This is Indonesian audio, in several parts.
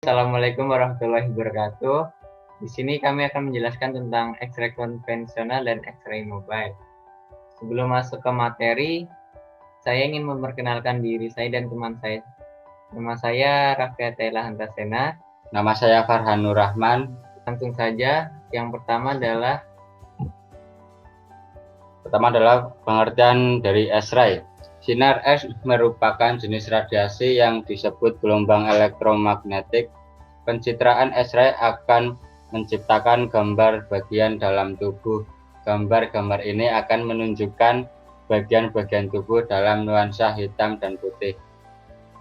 Assalamualaikum warahmatullahi wabarakatuh. Di sini kami akan menjelaskan tentang X-ray konvensional dan X-ray mobile. Sebelum masuk ke materi, saya ingin memperkenalkan diri saya dan teman saya. Nama saya Raffi Atela Hantasena. Nama saya Farhanur Rahman. Langsung saja, yang pertama adalah pengertian dari X-ray. Sinar X merupakan jenis radiasi yang disebut gelombang elektromagnetik. Pencitraan X-ray akan menciptakan gambar bagian dalam tubuh. Gambar-gambar ini akan menunjukkan bagian-bagian tubuh dalam nuansa hitam dan putih.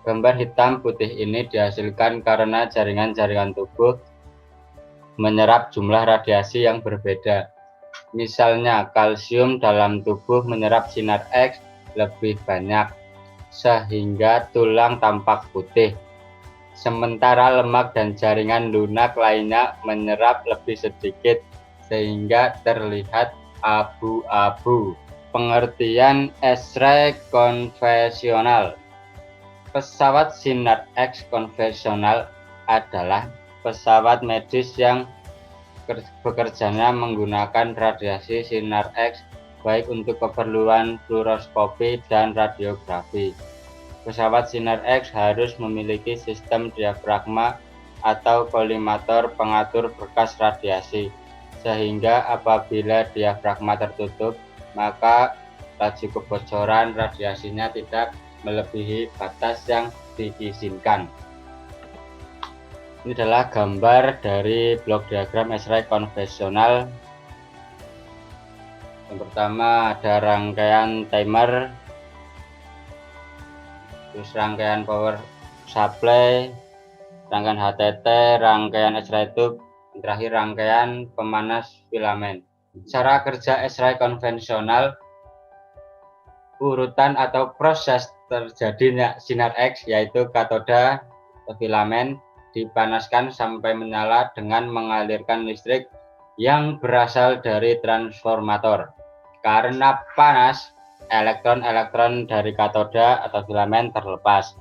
Gambar hitam putih ini dihasilkan karena jaringan-jaringan tubuh menyerap jumlah radiasi yang berbeda. Misalnya, kalsium dalam tubuh menyerap sinar X lebih banyak, sehingga tulang tampak putih. Sementara lemak dan jaringan lunak lainnya menyerap lebih sedikit, sehingga terlihat abu-abu. Pengertian X-ray konvensional. Pesawat sinar X konvensional adalah pesawat medis yang bekerjanya menggunakan radiasi sinar X baik untuk keperluan fluoroskopi dan radiografi. Pesawat sinar X harus memiliki sistem diafragma atau kolimator pengatur berkas radiasi, sehingga apabila diafragma tertutup, maka laju kebocoran radiasinya tidak melebihi batas yang diizinkan. Ini adalah gambar dari blok diagram X-ray konvensional. Yang pertama ada rangkaian timer, terus rangkaian power supply, rangkaian HTT, rangkaian X-ray tube, terakhir rangkaian pemanas filamen. Cara kerja X-ray konvensional, urutan atau proses terjadinya sinar X yaitu katoda atau filamen dipanaskan sampai menyala dengan mengalirkan listrik yang berasal dari transformator. Karena panas, elektron-elektron dari katoda atau filamen terlepas.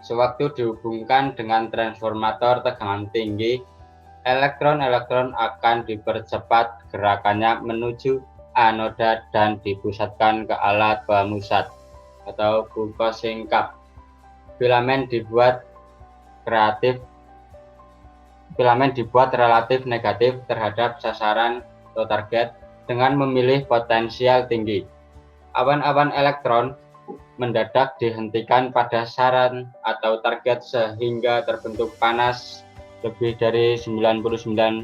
Sewaktu dihubungkan dengan transformator tegangan tinggi, elektron-elektron akan dipercepat gerakannya menuju anoda dan dipusatkan ke alat pemusat atau focusing cup. Filamen dibuat relatif negatif terhadap sasaran atau target dengan memilih potensial tinggi. Awan-awan elektron mendadak dihentikan pada sasaran atau target sehingga terbentuk panas lebih dari 99%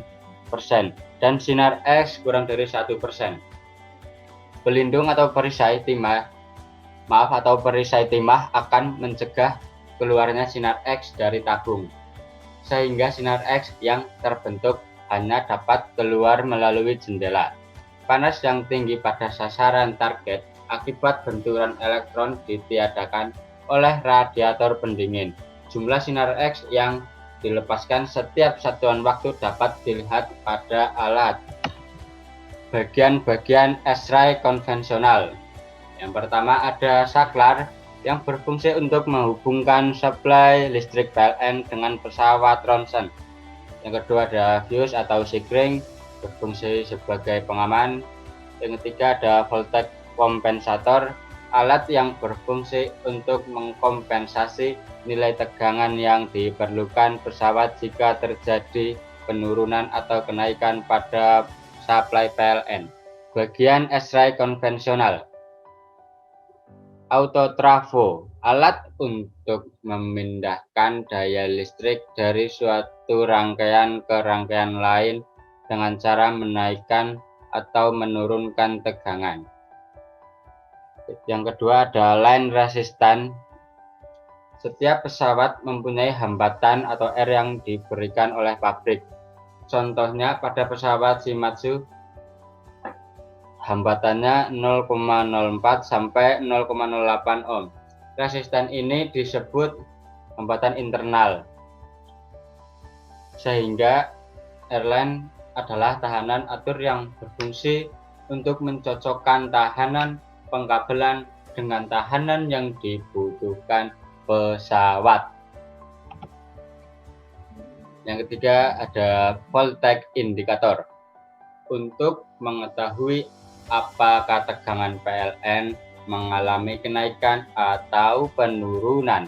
dan sinar X kurang dari 1%. Pelindung atau perisai timah akan mencegah keluarnya sinar X dari tabung, sehingga sinar X yang terbentuk hanya dapat keluar melalui jendela. Panas yang tinggi pada sasaran target akibat benturan elektron ditiadakan oleh radiator pendingin. Jumlah sinar X yang dilepaskan setiap satuan waktu dapat dilihat pada alat. Bagian-bagian X-ray konvensional. Yang pertama ada saklar yang berfungsi untuk menghubungkan suplai listrik PLN dengan pesawat ronsen. Yang kedua ada fuse atau sigring, berfungsi sebagai pengaman. Yang ketiga ada voltage kompensator, alat yang berfungsi untuk mengkompensasi nilai tegangan yang diperlukan pesawat jika terjadi penurunan atau kenaikan pada suplai PLN. Bagian X-ray konvensional. Autotrafo, alat untuk memindahkan daya listrik dari suatu rangkaian ke rangkaian lain dengan cara menaikkan atau menurunkan tegangan. Yang kedua ada line resistance. Setiap pesawat mempunyai hambatan atau R yang diberikan oleh pabrik. Contohnya pada pesawat Shimadzu, hambatannya 0,04 sampai 0,08 ohm. Resisten ini disebut hambatan internal, sehingga airline adalah tahanan atur yang berfungsi untuk mencocokkan tahanan pengkabelan dengan tahanan yang dibutuhkan pesawat. Yang ketiga ada voltage indicator. Untuk mengetahui apakah tegangan PLN mengalami kenaikan atau penurunan.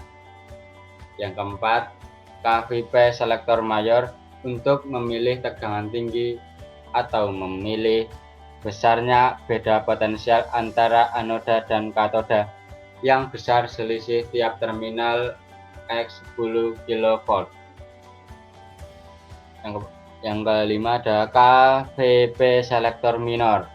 Yang keempat, KVP selektor mayor untuk memilih tegangan tinggi atau memilih besarnya beda potensial antara anoda dan katoda yang besar selisih tiap terminal X 10 kV. Yang kelima ada KVP selektor minor,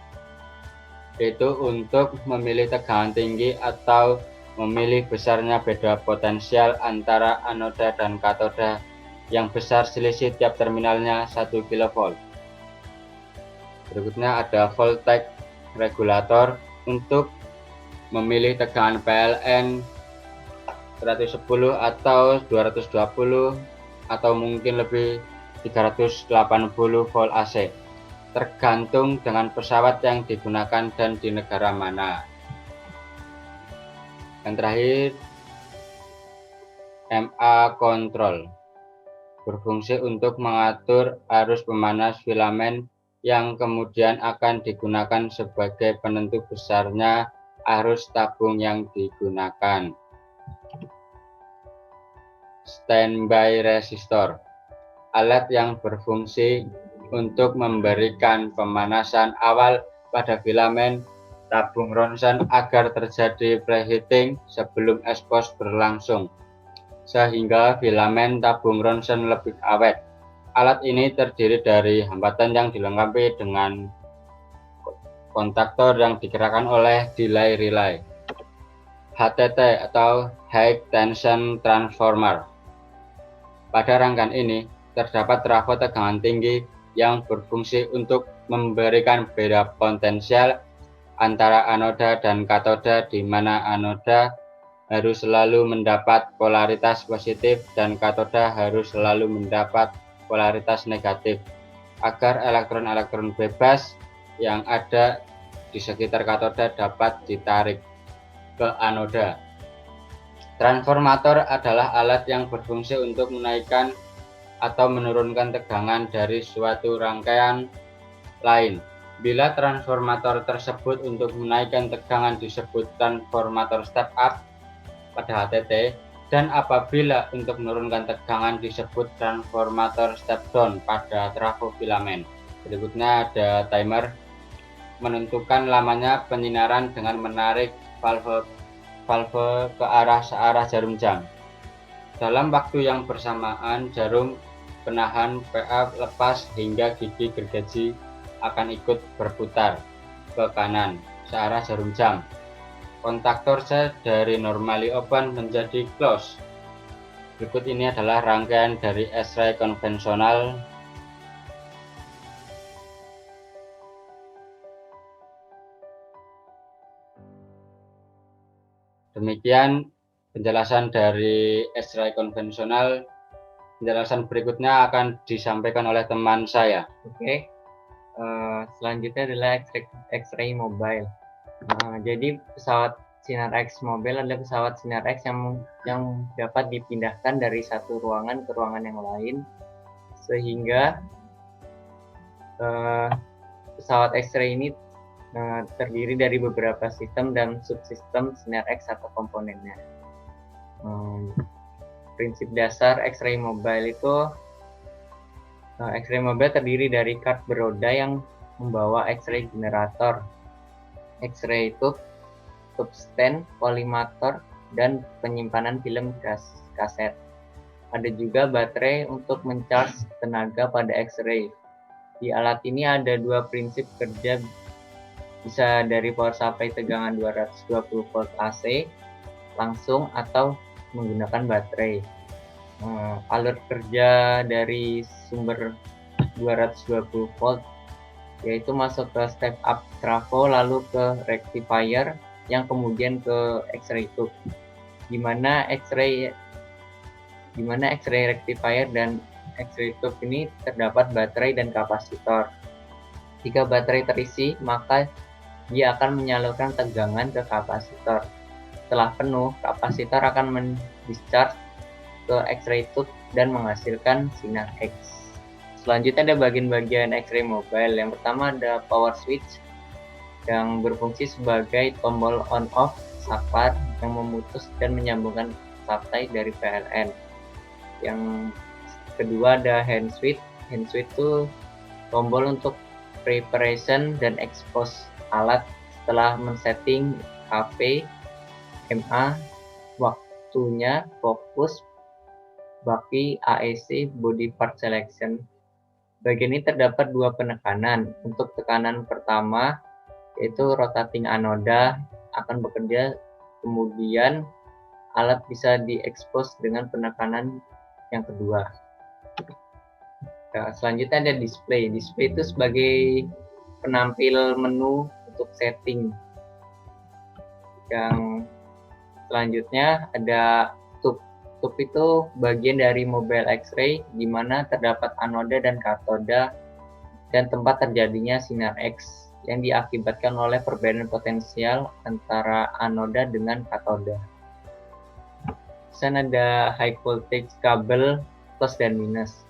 yaitu untuk memilih tegangan tinggi atau memilih besarnya beda potensial antara anoda dan katoda yang besar selisih tiap terminalnya 1 kV. Berikutnya ada voltage regulator untuk memilih tegangan PLN 110 atau 220 atau mungkin lebih 380 volt AC, tergantung dengan pesawat yang digunakan dan di negara mana. Yang terakhir, MA control berfungsi untuk mengatur arus pemanas filamen yang kemudian akan digunakan sebagai penentu besarnya arus tabung yang digunakan. Standby resistor, alat yang berfungsi untuk memberikan pemanasan awal pada filamen tabung ronsen agar terjadi preheating sebelum expose berlangsung, sehingga filamen tabung ronsen lebih awet. Alat ini terdiri dari hambatan yang dilengkapi dengan kontaktor yang digerakkan oleh delay relay. HTT atau High Tension Transformer. Pada rangkaian ini terdapat trafo tegangan tinggi yang berfungsi untuk memberikan beda potensial antara anoda dan katoda, di mana anoda harus selalu mendapat polaritas positif dan katoda harus selalu mendapat polaritas negatif, agar elektron-elektron bebas yang ada di sekitar katoda dapat ditarik ke anoda. Transformator adalah alat yang berfungsi untuk menaikkan atau menurunkan tegangan dari suatu rangkaian lain. Bila transformator tersebut untuk menaikkan tegangan disebut transformator step up pada HTT, dan apabila untuk menurunkan tegangan disebut transformator step down pada trafo filamen. Berikutnya ada timer, menentukan lamanya penyinaran dengan menarik valve ke arah searah jarum jam. Dalam waktu yang bersamaan, jarum penahan PA lepas hingga gigi gergaji akan ikut berputar ke kanan searah jarum jam. Kontaktor C dari normally open menjadi close. Berikut ini adalah rangkaian dari S-ray konvensional. Demikian penjelasan dari S-ray konvensional. Penjelasan berikutnya akan disampaikan oleh teman saya. Oke. Selanjutnya adalah X-ray mobile. Jadi pesawat sinar X mobile adalah pesawat sinar X yang dapat dipindahkan dari satu ruangan ke ruangan yang lain, sehingga pesawat X-ray ini terdiri dari beberapa sistem dan subsistem sinar X atau komponennya. Prinsip dasar X-ray mobile itu, X-ray mobile terdiri dari kart beroda yang membawa X-ray generator, X-ray tube stand, kolimator, dan penyimpanan film kaset. Ada juga baterai untuk mencharge tenaga pada X-ray. Di alat ini ada dua prinsip kerja, bisa dari power supply tegangan 220 volt AC langsung atau menggunakan baterai. Alur kerja dari sumber 220 volt yaitu masuk ke step up trafo, lalu ke rectifier, yang kemudian ke X-ray tube, di mana X-ray rectifier dan X-ray tube ini terdapat baterai dan kapasitor. Jika baterai terisi, maka dia akan menyalurkan tegangan ke kapasitor. Setelah penuh, kapasitor akan mendischarge ke X-ray tube dan menghasilkan sinar X. Selanjutnya ada bagian-bagian X-ray mobile. Yang pertama ada power switch yang berfungsi sebagai tombol on-off saklar yang memutus dan menyambungkan supply dari PLN. Yang kedua ada hand switch. Hand switch itu tombol untuk preparation dan expose alat setelah men-setting KP, MA, waktunya, fokus, baki, AEC, body part selection. Bagian ini terdapat dua penekanan. Untuk tekanan pertama yaitu rotating anoda akan bekerja, kemudian alat bisa diekspos dengan penekanan yang kedua. Nah, selanjutnya ada display. Display itu sebagai penampil menu untuk setting. Yang selanjutnya ada tube. Tube itu bagian dari mobile X-ray di mana terdapat anoda dan katoda dan tempat terjadinya sinar X yang diakibatkan oleh perbedaan potensial antara anoda dengan katoda. Di sana ada high voltage kabel plus dan minus.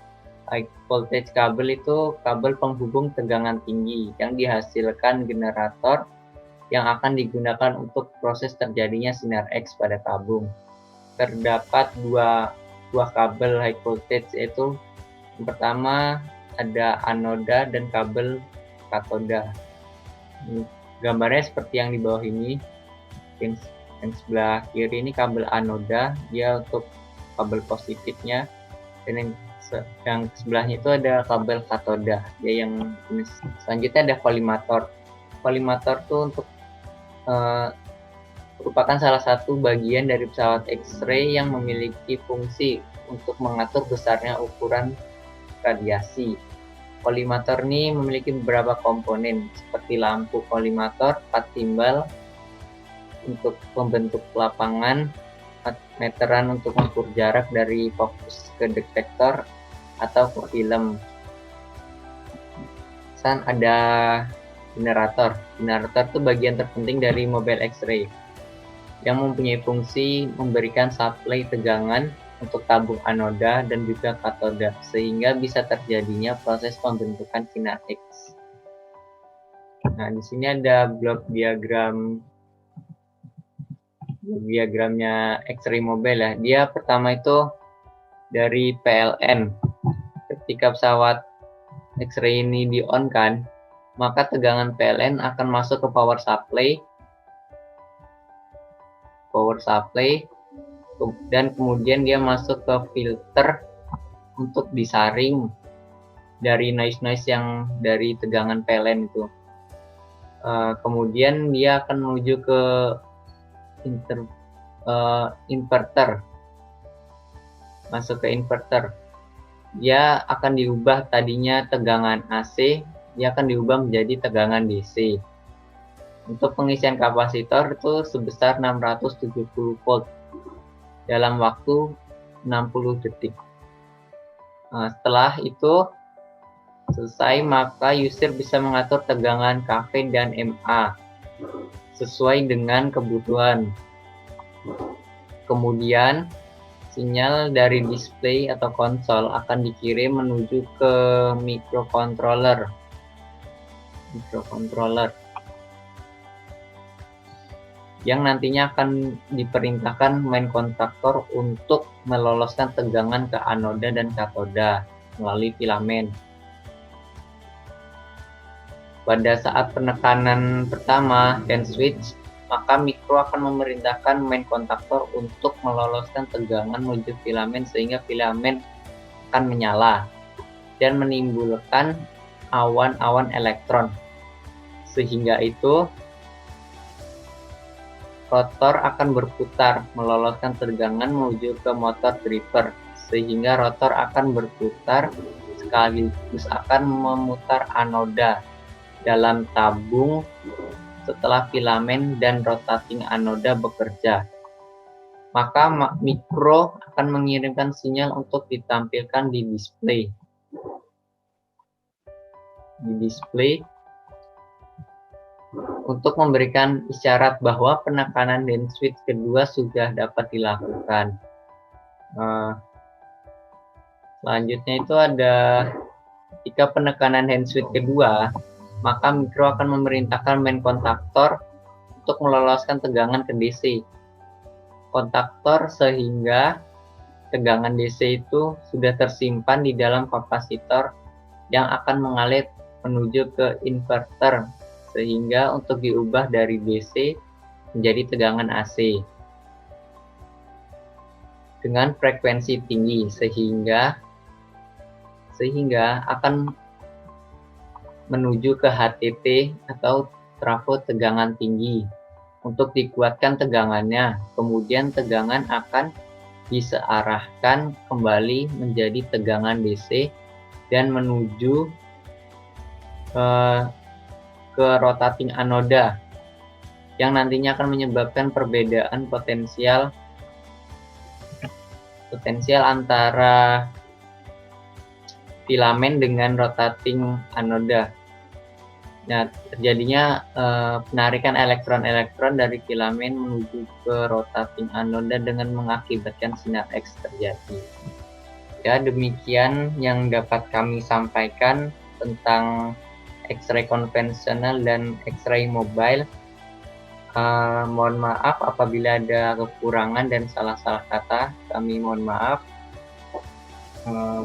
High voltage kabel itu kabel penghubung tegangan tinggi yang dihasilkan generator yang akan digunakan untuk proses terjadinya sinar X pada tabung. Terdapat dua buah kabel high voltage, yaitu yang pertama ada anoda dan kabel katoda. Gambarnya seperti yang di bawah ini. Yang sebelah kiri ini kabel anoda, dia untuk kabel positifnya, dan yang sebelahnya itu ada kabel katoda, dia yang minus. Selanjutnya ada kolimator. Kolimator itu untuk merupakan salah satu bagian dari pesawat X-ray yang memiliki fungsi untuk mengatur besarnya ukuran radiasi. Kolimator ini memiliki beberapa komponen seperti lampu kolimator, 4 timbal untuk pembentuk lapangan, meteran untuk mengukur jarak dari fokus ke detektor atau ke film. Dan ada generator. Generator itu bagian terpenting dari mobile X-ray yang mempunyai fungsi memberikan supply tegangan untuk tabung anoda dan juga katoda sehingga bisa terjadinya proses pembentukan sinar X. Nah, di sini ada blok diagramnya X-ray mobile ya. Dia pertama itu dari PLN. Ketika pesawat X-ray ini di-on-kan, maka tegangan PLN akan masuk ke power supply dan kemudian dia masuk ke filter untuk disaring dari noise yang dari tegangan PLN itu. Kemudian dia akan menuju ke inverter, masuk ke inverter. Dia akan diubah, tadinya tegangan AC, dia akan diubah menjadi tegangan DC. Untuk pengisian kapasitor itu sebesar 670 volt dalam waktu 60 detik. Setelah itu selesai, maka user bisa mengatur tegangan KV dan MA sesuai dengan kebutuhan. Kemudian sinyal dari display atau konsol akan dikirim menuju ke microcontroller yang nantinya akan diperintahkan main kontaktor untuk meloloskan tegangan ke anoda dan katoda melalui filamen. Pada saat penekanan pertama dan switch, maka mikro akan memerintahkan main kontaktor untuk meloloskan tegangan menuju filamen sehingga filamen akan menyala dan menimbulkan awan-awan elektron. Sehingga itu rotor akan berputar meloloskan tegangan menuju ke motor driver, sehingga rotor akan berputar sekaligus akan memutar anoda dalam tabung setelah filamen dan rotating anoda bekerja. Maka mikro akan mengirimkan sinyal untuk ditampilkan di display. Untuk memberikan isyarat bahwa penekanan dan switch kedua sudah dapat dilakukan. Selanjutnya itu ada ketika penekanan hand switch kedua, maka mikro akan memerintahkan main kontaktor untuk meloloskan tegangan ke DC kontaktor sehingga tegangan DC itu sudah tersimpan di dalam kapasitor yang akan mengalir menuju ke inverter sehingga untuk diubah dari DC menjadi tegangan AC dengan frekuensi tinggi sehingga akan menuju ke HTT atau trafo tegangan tinggi. Untuk dikuatkan tegangannya, kemudian tegangan akan disearahkan kembali menjadi tegangan DC dan menuju ke rotating anoda yang nantinya akan menyebabkan perbedaan potensial antara filamen dengan rotating anoda. Nah, terjadinya penarikan elektron-elektron dari filamen menuju ke rotating anoda dengan mengakibatkan sinar X terjadi. Ya, demikian yang dapat kami sampaikan tentang X-ray konvensional dan X-ray mobile. Mohon maaf apabila ada kekurangan dan salah-salah kata, kami mohon maaf.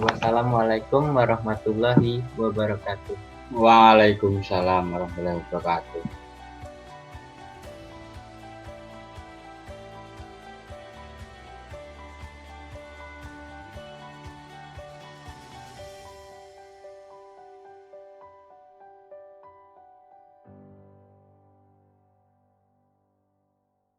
Wassalamualaikum warahmatullahi wabarakatuh. Waalaikumsalam warahmatullahi wabarakatuh.